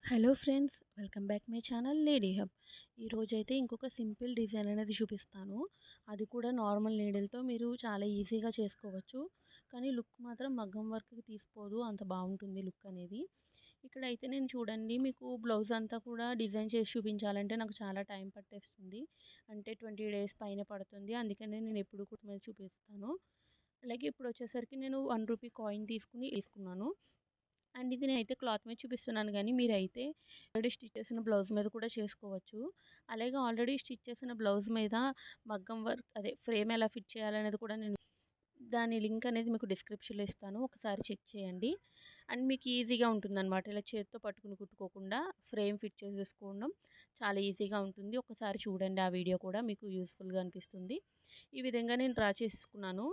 Hello friends, welcome back my channel lady hub. ఈరోజైతే ఇంకొక simple design అనేది చూపిస్తాను. అది కూడా నార్మల్ నీడిల్తో మీరు చాలా ఈజీగా చేసుకోవచ్చు. కానీ లుక్ మాత్రం మగ్గం వర్క్కి తీసిపోదు, అంత బాగుంటుంది లుక్ అనేది. ఇక్కడైతే నేను చూడండి, మీకు బ్లౌజ్ అంతా కూడా డిజైన్ చేసి చూపించాలంటే నాకు చాలా టైం పట్టేస్తుంది. అంటే 20 డేస్ పైన పడుతుంది. అందుకనే నేను ఎప్పుడు కూడా మీద చూపిస్తాను. అలాగే ఇప్పుడు వచ్చేసరికి నేను రూ. 1 కాయిన్ తీసుకున్నాను. అండ్ ఇది నేనైతే క్లాత్ మీద చూపిస్తున్నాను గానీ, మీరైతే ఆల్రెడీ స్టిచ్ చేసిన బ్లౌజ్ మీద కూడా చేసుకోవచ్చు. అలాగే ఆల్రెడీ స్టిచ్ చేసిన బ్లౌజ్ మీద మగ్గం వర్క్ అదే ఫ్రేమ్ ఎలా ఫిట్ చేయాలనేది కూడా నేను దాని లింక్ అనేది మీకు డిస్క్రిప్షన్‌లో ఇస్తాను. ఒకసారి చెక్ చేయండి. అండ్ మీకు ఈజీగా ఉంటుందన్నమాట. ఇలా చేత్తో పట్టుకుని కుట్టుకోకుండా ఫ్రేమ్ ఫిట్ చేసేసుకోవడం చాలా ఈజీగా ఉంటుంది. ఒకసారి చూడండి, ఆ వీడియో కూడా మీకు యూజ్‌ఫుల్‌గా అనిపిస్తుంది. ఈ విధంగా నేను డ్రా చేసుకున్నాను.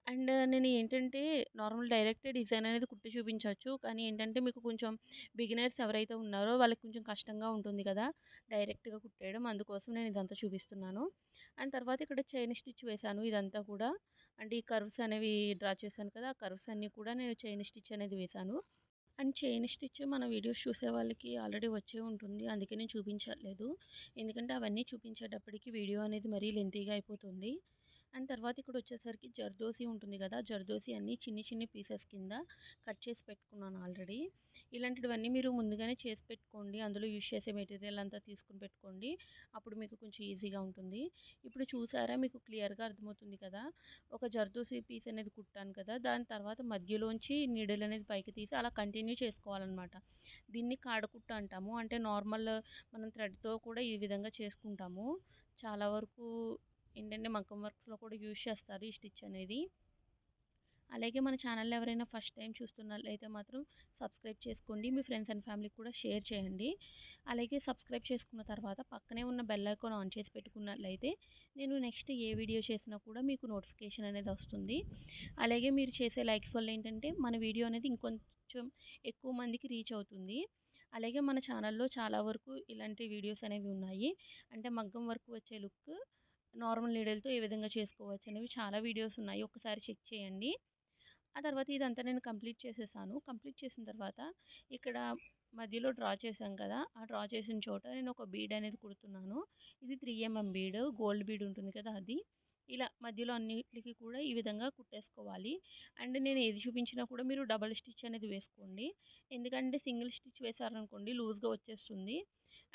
అండ్ నేను ఏంటంటే నార్మల్ డైరెక్ట్ డిజైన్ అనేది కుట్టి చూపించొచ్చు. కానీ ఏంటంటే మీకు కొంచెం బిగినర్స్ ఎవరైతే ఉన్నారో వాళ్ళకి కొంచెం కష్టంగా ఉంటుంది కదా! డైరెక్ట్‌గా కుట్టేయడం. అందుకోసం నేను ఇదంతా చూపిస్తున్నాను. అండ్ తర్వాత ఇక్కడ చైన్ స్టిచ్ వేశాను ఇదంతా కూడా. అంటే ఈ కర్వ్స్ అనేవి డ్రా చేశాను కదా! ఆ కర్వ్స్ అన్నీ కూడా నేను చైన్ స్టిచ్ అనేది వేశాను. అండ్ చైన్ స్టిచ్ మన వీడియోస్ చూసే వాళ్ళకి ఆల్రెడీ వచ్చే ఉంటుంది. అందుకే నేను చూపించట్లేదు. ఎందుకంటే అవన్నీ చూపించేటప్పటికి వీడియో అనేది మరీ లెంతీగా అయిపోతుంది. అండ్ తర్వాత ఇక్కడ వచ్చేసరికి జర్దోసి ఉంటుంది కదా! జర్దోసి అన్నీ చిన్ని చిన్ని పీసెస్ కింద కట్ చేసి పెట్టుకున్నాను ఆల్రెడీ. ఇలాంటివన్నీ మీరు ముందుగానే చేసి పెట్టుకోండి. అందులో యూజ్ చేసే మెటీరియల్ అంతా తీసుకొని పెట్టుకోండి. అప్పుడు మీకు కొంచెం ఈజీగా ఉంటుంది. ఇప్పుడు చూసారా, మీకు క్లియర్‌గా అర్థమవుతుంది కదా! ఒక జర్దోసి పీస్ అనేది కుట్టాను కదా! దాని తర్వాత మధ్యలోంచి నీడిల్ అనేది పైకి తీసి అలా కంటిన్యూ చేసుకోవాలన్నమాట. దీన్ని కాడకుట్టు అంటాము. అంటే నార్మల్ మనం థ్రెడ్‌తో కూడా ఈ విధంగా చేసుకుంటాము. చాలా వరకు ఏంటంటే మగ్గం వర్క్స్‌లో కూడా యూజ్ చేస్తారు ఈ స్టిచ్ అనేది. అలాగే మన ఛానల్‌ని ఎవరైనా ఫస్ట్ టైం చూస్తున్నట్లయితే మాత్రం సబ్స్క్రైబ్ చేసుకోండి. మీ ఫ్రెండ్స్ అండ్ ఫ్యామిలీకి కూడా షేర్ చేయండి. అలాగే సబ్స్క్రైబ్ చేసుకున్న తర్వాత పక్కనే ఉన్న బెల్ ఐకాన్ ఆన్ చేసి పెట్టుకున్నట్లయితే నేను నెక్స్ట్ ఏ వీడియో చేసినా కూడా మీకు నోటిఫికేషన్ అనేది వస్తుంది. అలాగే మీరు చేసే లైక్స్ వల్ల ఏంటంటే మన వీడియో అనేది ఇంకొంచెం ఎక్కువ మందికి రీచ్ అవుతుంది. అలాగే మన ఛానల్‌లో చాలా వరకు ఇలాంటి వీడియోస్ అనేవి ఉన్నాయి. అంటే మగ్గం వర్క్ వచ్చే లుక్ నార్మల్ నీడిల్‌తో ఏ విధంగా చేసుకోవచ్చు అనేవి చాలా వీడియోస్ ఉన్నాయి. ఒకసారి చెక్ చేయండి. ఆ తర్వాత ఇదంతా నేను కంప్లీట్ చేసేసాను. కంప్లీట్ చేసిన తర్వాత ఇక్కడ మధ్యలో డ్రా చేశాం కదా! ఆ డ్రా చేసిన చోట నేను ఒక బీడ్ అనేది కుడుతున్నాను. ఇది 3 బీడ్, గోల్డ్ బీడ్ ఉంటుంది కదా! అది. ఇలా మధ్యలో అన్నిట్లికి కూడా ఈ విధంగా కుట్టేసుకోవాలి. అండ్ నేను ఏది చూపించినా కూడా మీరు డబుల్ స్టిచ్ అనేది వేసుకోండి. ఎందుకంటే సింగిల్ స్టిచ్ వేశారనుకోండి లూజ్‌గా వచ్చేస్తుంది.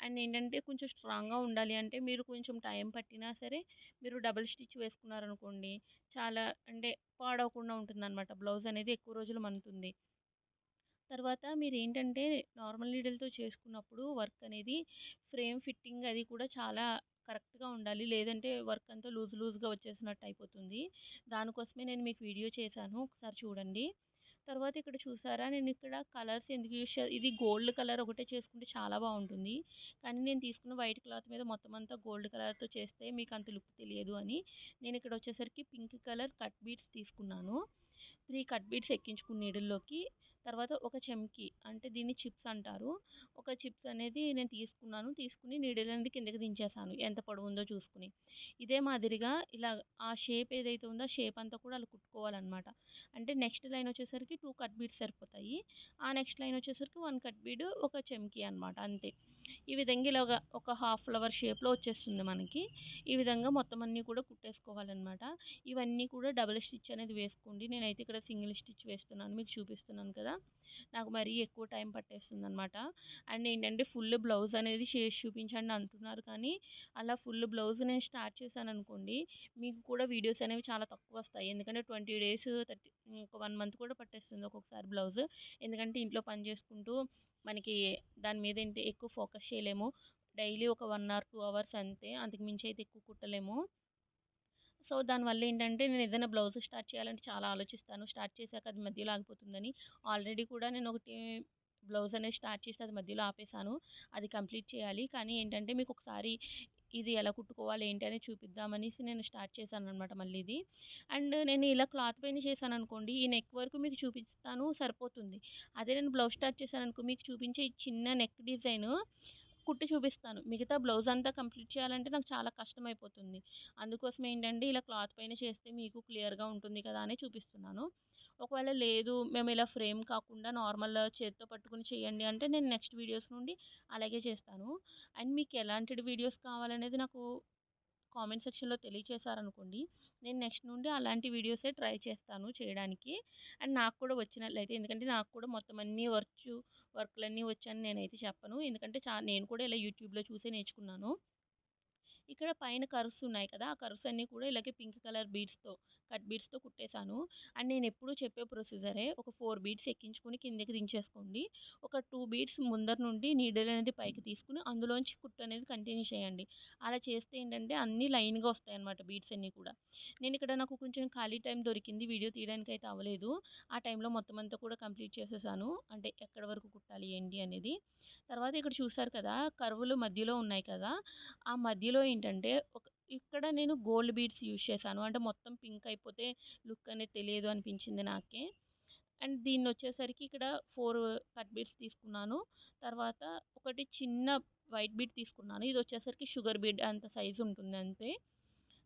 అండ్ ఏంటంటే కొంచెం స్ట్రాంగ్‌గా ఉండాలి అంటే మీరు కొంచెం టైం పట్టినా సరే మీరు డబుల్ స్టిచ్ వేసుకున్నారనుకోండి చాలా అంటే పాడవకుండా ఉంటుందనమాట. బ్లౌజ్ అనేది ఎక్కువ రోజులు మన్నుతుంది. తర్వాత మీరేంటంటే నార్మల్ నీడిల్‌తో చేసుకున్నప్పుడు వర్క్ అనేది ఫ్రేమ్ ఫిట్టింగ్ అది కూడా చాలా కరెక్ట్‌గా ఉండాలి. లేదంటే వర్క్ అంతా లూజ్‌గా వచ్చేసినట్టు అయిపోతుంది. దానికోసమే నేను మీకు వీడియో చేశాను. ఒకసారి చూడండి. తర్వాత ఇక్కడ చూసారా, నేను ఇక్కడ కలర్స్ ఎందుకు యూజ్ ఇది గోల్డ్ కలర్ ఒకటే చేసుకుంటే చాలా బాగుంటుంది. కానీ నేను తీసుకున్న వైట్ క్లాత్ మీద మొత్తం అంతా గోల్డ్ కలర్‌తో చేస్తే మీకు అంత లుక్ తెలియదు అని నేను ఇక్కడ వచ్చేసరికి పింక్ కలర్ కట్ బీడ్స్ తీసుకున్నాను. 3 కట్ బీడ్స్ ఎక్కించుకుని నీడిల్‌లోకి. తర్వాత ఒక చెంకి అంటే దీన్ని చిప్స్ అంటారు. ఒక చిప్స్ అనేది నేను తీసుకున్నాను. తీసుకొని నీడిల్ అనేది కిందకి దించేసాను ఎంత పొడవుందో చూసుకొని. ఇదే మాదిరిగా ఇలా ఆ షేప్ ఏదైతే ఉందో ఆ షేప్ అంతా కూడా అలా కుట్టుకోవాలనమాట. అంటే నెక్స్ట్ లైన్ వచ్చేసరికి 2 కట్ బీడ్స్ సరిపోతాయి. ఆ నెక్స్ట్ లైన్ వచ్చేసరికి 1 కట్ బీడ్, ఒక చెంకి అనమాట అంతే. ఈ విధంగా ఇలాగ ఒక హాఫ్ ఫ్లవర్ షేప్‌లో వచ్చేస్తుంది మనకి. ఈ విధంగా మొత్తం అన్నీ కూడా కుట్టేసుకోవాలనమాట. ఇవన్నీ కూడా డబుల్ స్టిచ్ అనేది వేసుకోండి. నేనైతే ఇక్కడ సింగిల్ స్టిచ్ వేస్తున్నాను. మీకు చూపిస్తున్నాను కదా! నాకు మరీ ఎక్కువ టైం పట్టేస్తుందనమాట. అండ్ ఏంటంటే ఫుల్ బ్లౌజ్ అనేది చేసి చూపించండి అంటున్నారు కానీ, అలా ఫుల్ బ్లౌజ్ నేను స్టార్ట్ చేశాననుకోండి, మీకు కూడా వీడియోస్ అనేవి చాలా తక్కువొస్తాయి. ఎందుకంటే 20 డేస్, ఒక 1 మంత్ కూడా పట్టేస్తుంది ఒక్కొక్కసారి బ్లౌజ్. ఎందుకంటే ఇంట్లో పని చేసుకుంటూ మనకి దాని మీద ఏంటి ఎక్కువ ఫోకస్ చేయలేము. డైలీ ఒక 1 ఆర్ 2 అవర్స్ అంతే. అంతకు మించి అయితే ఎక్కువ కుట్టలేము. సో, దానివల్ల ఏంటంటే నేను ఏదైనా బ్లౌజ్ స్టార్ట్ చేయాలంటే చాలా ఆలోచిస్తాను. స్టార్ట్ చేశాక అది మధ్యలో ఆగిపోతుందని. ఆల్రెడీ కూడా నేను ఒకటి బ్లౌజ్ అనేది స్టార్ట్ చేసి అది మధ్యలో ఆపేసాను. అది కంప్లీట్ చేయాలి. కానీ ఏంటంటే మీకు ఒకసారి ఇది ఎలా కుట్టుకోవాలి ఏంటి అనేది చూపిద్దామనేసి నేను స్టార్ట్ చేశాననమాట మళ్ళీ ఇది. అండ్ నేను ఇలా క్లాత్ పైన చేశాననుకోండి, ఈ నెక్ వరకు మీకు చూపిస్తాను సరిపోతుంది. అదే నేను బ్లౌజ్ స్టార్ట్ చేశాననుకో మీకు చూపించే ఈ చిన్న నెక్ డిజైను కుట్టి చూపిస్తాను. మిగతా బ్లౌజ్ అంతా కంప్లీట్ చేయాలంటే నాకు చాలా కష్టమైపోతుంది. అందుకోసం ఏంటంటే ఇలా క్లాత్ పైన చేస్తే మీకు క్లియర్‌గా ఉంటుంది కదా అని చూపిస్తున్నాను. ఒకవేళ లేదు మేము ఇలా ఫ్రేమ్ కాకుండా నార్మల్ చేత్తో పట్టుకొని చేయండి అంటే నేను నెక్స్ట్ వీడియోస్ నుండి అలాగే చేస్తాను. అండ్ మీకు ఎలాంటి వీడియోస్ కావాలనేది నాకు కామెంట్ సెక్షన్‌లో తెలియచేశారనుకోండి, నేను నెక్స్ట్ నుండి అలాంటి వీడియోసే ట్రై చేస్తాను చేయడానికి. అండ్ నాకు కూడా వచ్చినట్లయితే ఎందుకంటే నాకు కూడా మొత్తం అన్నీ వర్కులన్నీ వచ్చని నేనైతే చెప్పను. ఎందుకంటే నేను కూడా ఇలా యూట్యూబ్‌లో చూసే నేర్చుకున్నాను. ఇక్కడ పైన కర్వ్స్ ఉన్నాయి కదా! ఆ కర్వ్స్ అన్నీ కూడా ఇలాగే పింక్ కలర్ కట్ బీడ్స్‌తో కుట్టేసాను. అండ్ నేనెప్పుడూ చెప్పే ప్రొసీజరే ఒక 4 బీడ్స్ ఎక్కించుకొని కిందకి దించేసుకోండి. ఒక 2 బీడ్స్ ముందర నుండి నీడిల్ అనేది పైకి తీసుకొని అందులోంచి కుట్టు అనేది కంటిన్యూ చేయండి. అలా చేస్తే ఏంటంటే అన్నీ లైన్‌గా వస్తాయన్నమాట బీడ్స్ అన్నీ కూడా. నేనిక్కడ నాకు కొంచెం ఖాళీ టైం దొరికింది. వీడియో తీయడానికైతే అవ్వలేదు. ఆ టైంలో మొత్తం అంతా కూడా కంప్లీట్ చేసేసాను. అంటే ఎక్కడి వరకు కుట్టాలి ఏంటి అనేది. తర్వాత ఇక్కడ చూసారు కదా! కర్వ్‌లు మధ్యలో ఉన్నాయి కదా! ఆ మధ్యలో ఏంటంటే ఇక్కడ నేను గోల్డ్ బీడ్స్ యూజ్ చేశాను. అంటే మొత్తం పింక్ అయిపోతే లుక్ అనేది తెలియదు అనిపించింది నాకే. అండ్ దీన్నొచ్చేసరికి ఇక్కడ 4 కట్ బీడ్స్ తీసుకున్నాను. తర్వాత ఒకటి చిన్న వైట్ బీడ్ తీసుకున్నాను. ఇదొచ్చేసరికి షుగర్ బీడ్ అంత సైజ్ ఉంటుంది అంతే.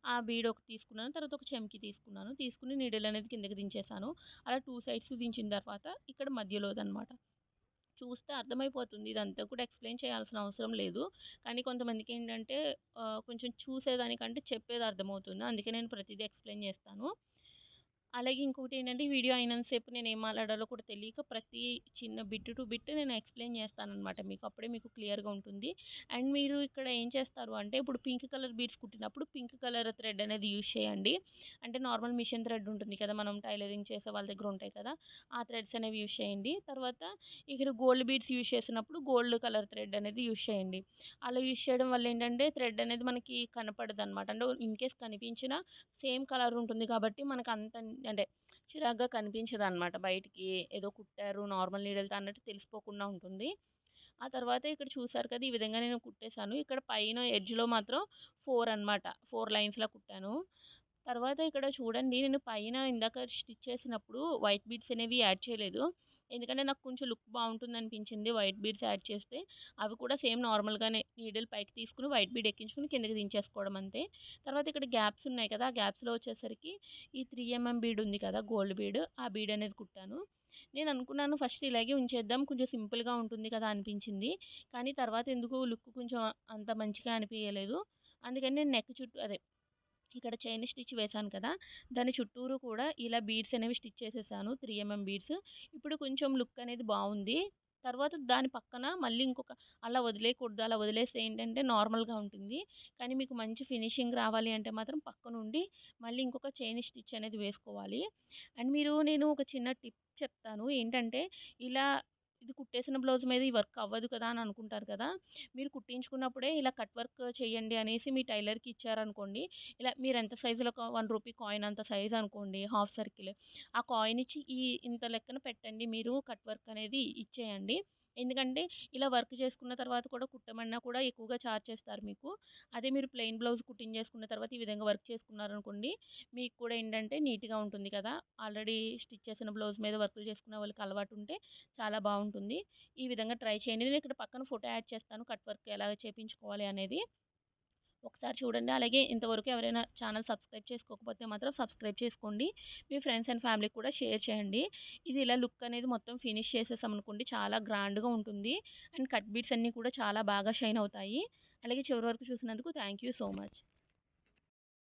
ఆ బీడ్ ఒకటి తీసుకున్నాను. తర్వాత ఒక చెంకి తీసుకున్నాను. తీసుకొని నీడిల్ అనేది కిందకి దించేసాను. అలా 2 సైడ్స్ దించిన తర్వాత ఇక్కడ మధ్యలోదనమాట. చూస్తే అర్థమైపోతుంది. ఇదంతా కూడా ఎక్స్‌ప్లెయిన్ చేయాల్సిన అవసరం లేదు. కానీ కొంతమందికేంటంటే కొంచెం చూసేదానికంటే చెప్పేది అర్థమవుతుంది. అందుకే నేను ప్రతీదీ ఎక్స్‌ప్లెయిన్ చేస్తాను. అలాగే ఇంకొకటేంటంటే వీడియో అయినంత సేపు నేనేం మాట్లాడాలో కూడా తెలియక ప్రతి చిన్న బిట్ టు బిట్ నేను ఎక్స్‌ప్లెయిన్ చేస్తాననమాట మీకు. అప్పుడే మీకు క్లియర్‌గా ఉంటుంది. అండ్ మీరు ఇక్కడ ఏం చేస్తారు అంటే ఇప్పుడు పింక్ కలర్ బీడ్స్ కుట్టినప్పుడు పింక్ కలర్ థ్రెడ్ అనేది యూజ్ చేయండి. అంటే నార్మల్ మిషన్ థ్రెడ్ ఉంటుంది కదా! మనం టైలరింగ్ చేసే వాళ్ళ దగ్గర ఉంటాయి కదా! ఆ థ్రెడ్స్ అనేవి యూజ్ చేయండి. తర్వాత ఇక్కడ గోల్డ్ బీడ్స్ యూజ్ చేసినప్పుడు గోల్డ్ కలర్ థ్రెడ్ అనేది యూజ్ చేయండి. అలా యూజ్ చేయడం వల్ల ఏంటంటే థ్రెడ్ అనేది మనకి కనపడదనమాట. అంటే ఇన్‌కేస్ కనిపించినా సేమ్ కలర్ ఉంటుంది కాబట్టి మనకంత అంటే చిరాగ్గా కనిపించదనమాట బయటికి. ఏదో కుట్టారు నార్మల్ నీడిల్‌తో అన్నట్టు తెలిసిపోకుండా ఉంటుంది. ఆ తర్వాత ఇక్కడ చూసారు కదా! ఈ విధంగా నేను కుట్టేసాను. ఇక్కడ పైన ఎడ్జ్‌లో మాత్రం 4 అనమాట. 4 లైన్స్‌లా కుట్టాను. తర్వాత ఇక్కడ చూడండి నేను పైన ఇందాక స్టిచ్ చేసినప్పుడు వైట్ బీడ్స్ అనేవి యాడ్ చేయలేదు. ఎందుకంటే నాకు కొంచెం లుక్ బావుంటుందనిపించింది వైట్ బీడ్స్ యాడ్ చేస్తే. అవి కూడా సేమ్ నార్మల్‌గానే నీడిల్ పైకి తీసుకొని వైట్ బీడ్ ఎక్కించుకొని కిందకి దించేసుకోవడం అంతే. తర్వాత ఇక్కడ గ్యాప్స్ ఉన్నాయి కదా! ఆ గ్యాప్స్‌లో వచ్చేసరికి ఈ 3 బీడ్ ఉంది కదా! Gold bead. ఆ బీడ్ అనేది కుట్టాను. నేను అనుకున్నాను ఫస్ట్ ఇలాగే ఉంచేద్దాం. కొంచెం సింపుల్‌గా ఉంటుంది కదా అనిపించింది. కానీ తర్వాత ఎందుకో లుక్ కొంచెం అంత మంచిగా అనిపియలేదు. అందుకని నేను నెక్ చుట్టూ ఇక్కడ చైన్ స్టిచ్ వేశాను కదా! దాని చుట్టూరు కూడా ఇలా బీడ్స్ అనేవి స్టిచ్ చేసేసాను. 3 బీడ్స్. ఇప్పుడు కొంచెం లుక్ అనేది బావుంది. తర్వాత దాని పక్కన మళ్ళీ అలా వదిలేయకూడదు. అలా వదిలేస్తే ఏంటంటే నార్మల్‌గా ఉంటుంది. కానీ మీకు మంచి ఫినిషింగ్ రావాలి అంటే మాత్రం పక్కనుండి మళ్ళీ ఇంకొక చైన్ స్టిచ్ అనేది వేసుకోవాలి. అండ్ నేను ఒక చిన్న టిప్ చెప్తాను. ఏంటంటే ఇలా ఇది కుట్టేసిన బ్లౌజ్ మీద ఈ వర్క్ అవ్వదు కదా అని అనుకుంటారు కదా! మీరు కుట్టించుకున్నప్పుడే ఇలా కట్ వర్క్ చేయండి అనేసి మీ టైలర్‌కి ఇచ్చారనుకోండి ఇలా మీరెంత సైజులో రూ. 1 కాయిన్ అంత సైజ్ అనుకోండి హాఫ్ సర్కిల్. ఆ కాయిన్ ఇచ్చి ఇంత లెక్కన పెట్టండి మీరు కట్ వర్క్ అనేది ఇచ్చేయండి. ఎందుకంటే ఇలా వర్క్ చేసుకున్న తర్వాత కూడా కుట్టమన్నా కూడా ఎక్కువగా చార్జ్ చేస్తారు మీకు. అదే మీరు ప్లెయిన్ బ్లౌజ్ కుట్టించేసుకున్న తర్వాత ఈ విధంగా వర్క్ చేసుకున్నారనుకోండి, మీకు కూడా ఏంటంటే నీట్‌గా ఉంటుంది కదా! ఆల్రెడీ స్టిచ్ చేసిన బ్లౌజ్ మీద వర్కులు చేసుకునే వాళ్ళకి అలవాటుంటే చాలా బావుంటుంది. ఈ విధంగా ట్రై చేయండి. నేను ఇక్కడ పక్కన ఫోటో యాడ్ చేస్తాను కట్ వర్క్ ఎలా చేపించుకోవాలి అనేది. ఒకసారి చూడండి. అలాగే ఇంతవరకు ఎవరైనా ఛానల్ సబ్స్క్రైబ్ చేసుకోకపోతే మాత్రం సబ్స్క్రైబ్ చేసుకోండి. మీ ఫ్రెండ్స్ అండ్ ఫ్యామిలీకి కూడా షేర్ చేయండి. ఇది ఇలా లుక్ అనేది మొత్తం ఫినిష్ చేసేసామనుకోండి చాలా గ్రాండ్‌గా ఉంటుంది. అండ్ కట్ బీట్స్ అన్నీ కూడా చాలా బాగా షైన్ అవుతాయి. అలాగే చివరి వరకు చూసినందుకు థ్యాంక్ యూ సో మచ్.